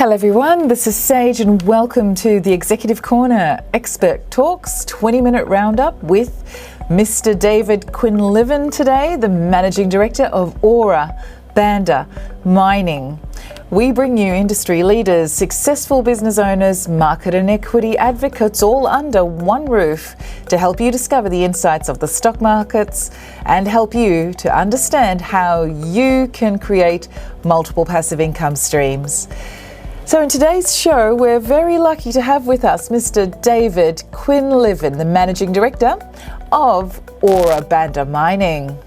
Hello everyone, this is Sage and welcome to the Executive Corner Expert Talks 20-minute roundup with Mr. David Quinlivan today, the Managing Director of Ora Banda Mining. We bring you industry leaders, successful business owners, market and equity advocates all under one roof to help you discover the insights of the stock markets and help you to understand how you can create multiple passive income streams. So in today's show, we're very lucky to have with us Mr. David Quinlivan, the Managing Director of Ora Banda Mining.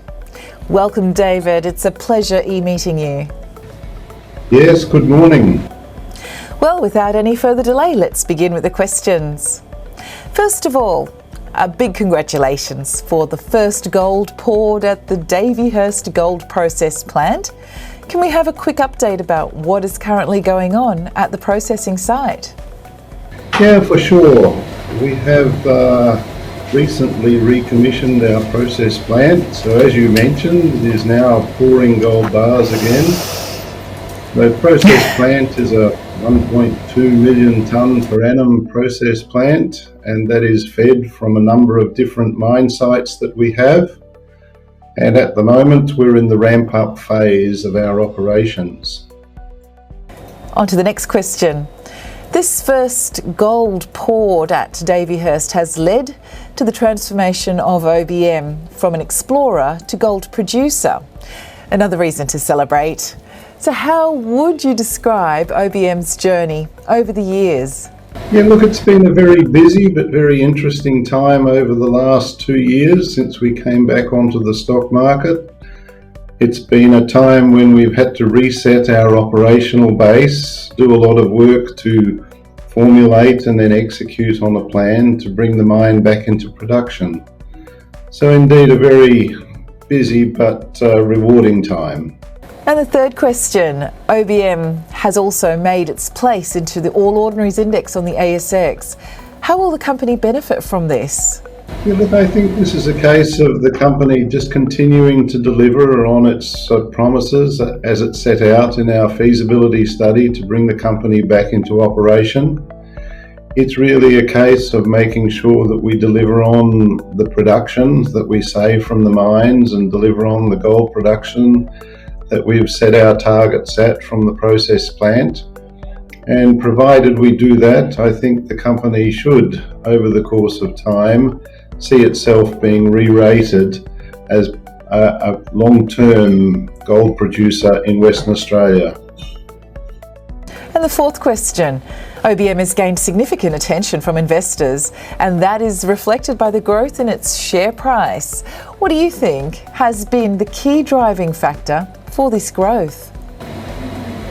Welcome, David. It's a pleasure meeting you. Yes, good morning. Well, without any further delay, let's begin with the questions. First of all, a big congratulations for the first gold poured at the Davyhurst Gold Process Plant. Can we have a quick update about what is currently going on at the processing site? Yeah, for sure. We have recently recommissioned our process plant. So as you mentioned, it is now pouring gold bars again. The process plant is a 1.2 million tonne per annum process plant, and that is fed from a number of different mine sites that we have. And at the moment, we're in the ramp-up phase of our operations. On to the next question. This first gold poured at Davyhurst has led to the transformation of OBM from an explorer to gold producer. Another reason to celebrate. So how would you describe OBM's journey over the years? Yeah, look, it's been a very busy but very interesting time over the last 2 years since we came back onto the stock market. It's been a time when we've had to reset our operational base, do a lot of work to formulate and then execute on a plan to bring the mine back into production. So indeed a very busy but rewarding time. And the third question, OBM has also made its place into the All Ordinaries Index on the ASX. How will the company benefit from this? Yeah, look, I think this is a case of the company just continuing to deliver on its promises as it set out in our feasibility study to bring the company back into operation. It's really a case of making sure that we deliver on the productions that we save from the mines and deliver on the gold production that we've set our targets at from the process plant. And provided we do that, I think the company should, over the course of time, see itself being re-rated as a long-term gold producer in Western Australia. And the fourth question, OBM has gained significant attention from investors, and that is reflected by the growth in its share price. What do you think has been the key driving factor for this growth?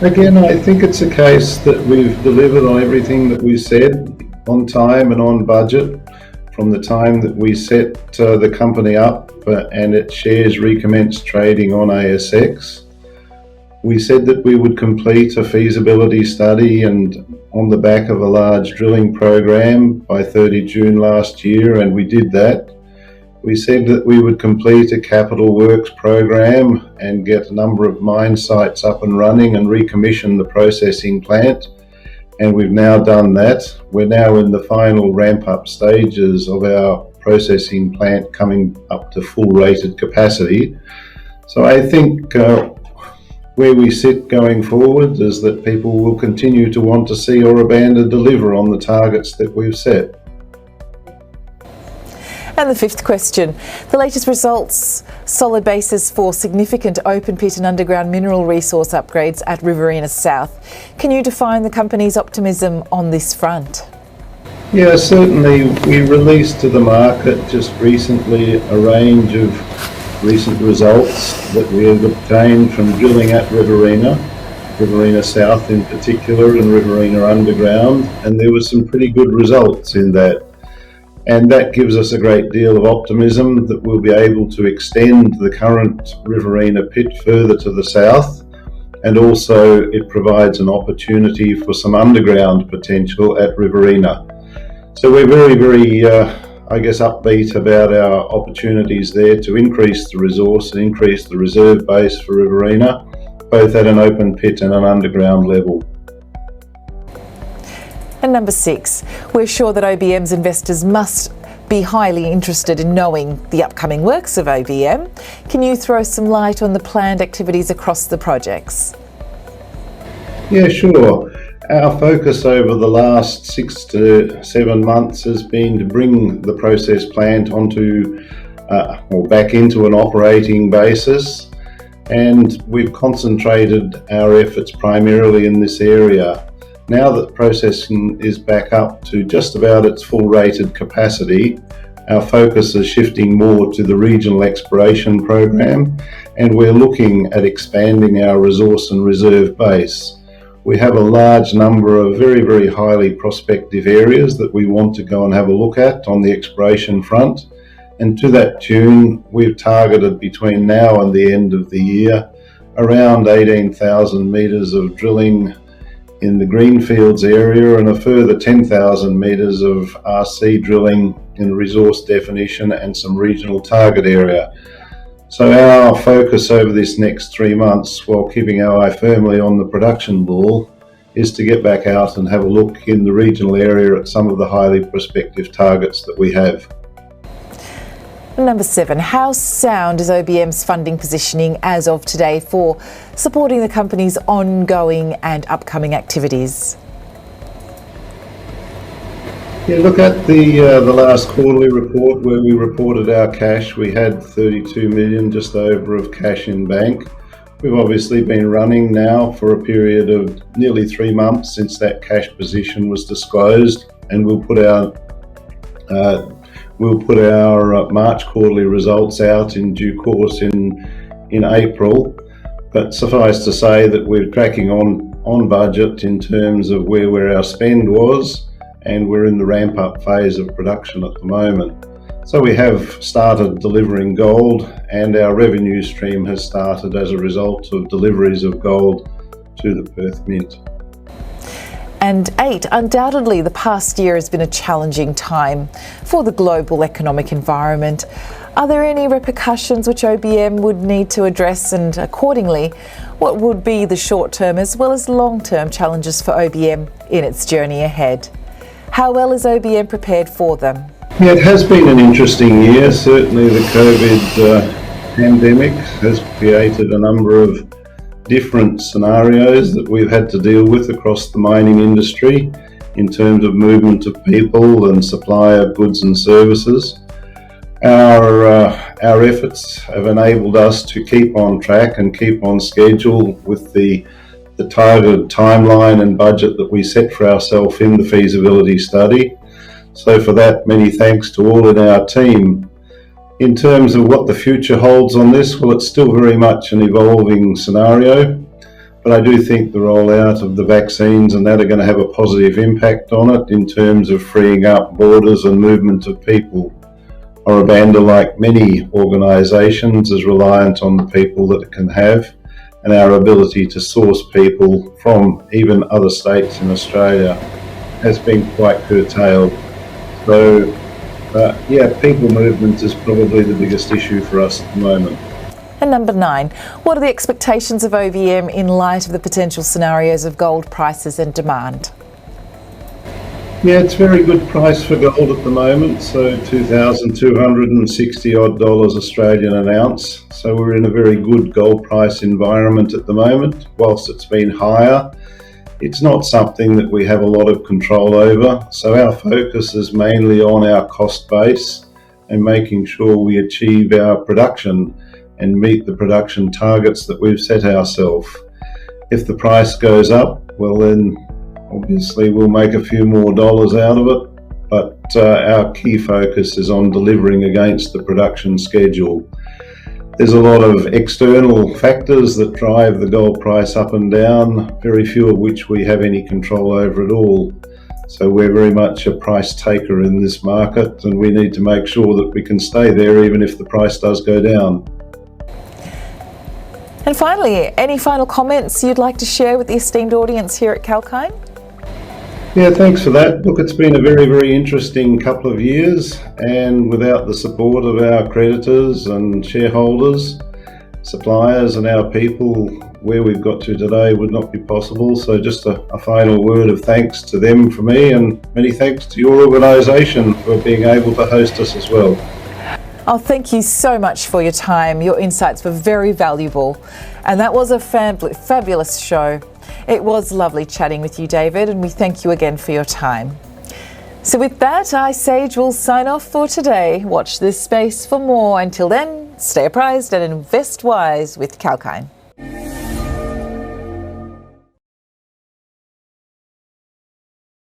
Again, I think it's a case that we've delivered on everything that we said, on time and on budget, from the time that we set the company up and its shares recommenced trading on ASX. We said that we would complete a feasibility study and on the back of a large drilling program by 30 June last year, and we did that. We said that we would complete a capital works program and get a number of mine sites up and running and recommission the processing plant. And we've now done that. We're now in the final ramp-up stages of our processing plant coming up to full rated capacity. So I think where we sit going forward is that people will continue to want to see Ora Banda deliver on the targets that we've set. And the fifth question, the latest results, solid basis for significant open pit and underground mineral resource upgrades at Riverina South. Can you define the company's optimism on this front? Yeah, certainly. We released to the market just recently a range of recent results that we have obtained from drilling at Riverina South in particular and Riverina Underground, and there were some pretty good results in that. And that gives us a great deal of optimism that we'll be able to extend the current Riverina pit further to the south, and also it provides an opportunity for some underground potential at Riverina. So we're very, upbeat about our opportunities there to increase the resource and increase the reserve base for Riverina, both at an open pit and an underground level. And number 6, we're sure that OBM's investors must be highly interested in knowing the upcoming works of OBM. Can you throw some light on the planned activities across the projects? Yeah, sure. Our focus over the last 6 to 7 months has been to bring the process plant back into an operating basis, and we've concentrated our efforts primarily in this area. Now that processing is back up to just about its full rated capacity, our focus is shifting more to the regional exploration program, and we're looking at expanding our resource and reserve base. We have a large number of very, very highly prospective areas that we want to go and have a look at on the exploration front. And to that tune, we've targeted between now and the end of the year around 18,000 metres of drilling in the Greenfields area and a further 10,000 metres of RC drilling in resource definition and some regional target area. So our focus over this next 3 months, while keeping our eye firmly on the production ball, is to get back out and have a look in the regional area at some of the highly prospective targets that we have. Number 7, how sound is OBM's funding positioning as of today for supporting the company's ongoing and upcoming activities? Yeah, look at the last quarterly report where we reported our cash. We had 32 million just over of cash in bank. We've obviously been running now for a period of nearly 3 months since that cash position was disclosed, and we'll put our March quarterly results out in due course in April. But suffice to say that we're tracking on budget in terms of where our spend was, and we're in the ramp up phase of production at the moment. So we have started delivering gold, and our revenue stream has started as a result of deliveries of gold to the Perth Mint. And 8, undoubtedly the past year has been a challenging time for the global economic environment. Are there any repercussions which OBM would need to address, and accordingly, what would be the short-term as well as long-term challenges for OBM in its journey ahead? How well is OBM prepared for them? Yeah, it has been an interesting year. Certainly the COVID pandemic has created a number of different scenarios that we've had to deal with across the mining industry in terms of movement of people and supply of goods and services. Our efforts have enabled us to keep on track and keep on schedule with the targeted timeline and budget that we set for ourselves in the feasibility study. So for that, many thanks to all in our team. In terms of what the future holds on this, well, it's still very much an evolving scenario, but I do think the rollout of the vaccines and that are going to have a positive impact on it in terms of freeing up borders and movement of people. Ora Banda, like many organisations, is reliant on the people that it can have, and our ability to source people from even other states in Australia has been quite curtailed. So people movement is probably the biggest issue for us at the moment. And number 9, what are the expectations of OBM in light of the potential scenarios of gold prices and demand? Yeah, it's very good price for gold at the moment, so $2,260 odd Australian an ounce. So we're in a very good gold price environment at the moment. Whilst it's been higher, it's not something that we have a lot of control over. So our focus is mainly on our cost base and making sure we achieve our production and meet the production targets that we've set ourselves. If the price goes up, well then obviously we'll make a few more dollars out of it, but our key focus is on delivering against the production schedule. There's a lot of external factors that drive the gold price up and down, very few of which we have any control over at all. So we're very much a price taker in this market, and we need to make sure that we can stay there even if the price does go down. And finally, any final comments you'd like to share with the esteemed audience here at Kalkine? Yeah, thanks for that. Look, it's been a very, very interesting couple of years, and without the support of our creditors and shareholders, suppliers and our people, where we've got to today would not be possible. So just a final word of thanks to them from me, and many thanks to your organisation for being able to host us as well. Oh, thank you so much for your time. Your insights were very valuable. And that was a fabulous show. It was lovely chatting with you, David, and we thank you again for your time. So with that, I, Sage, will sign off for today. Watch this space for more. Until then, stay apprised and invest wise with Kalkine.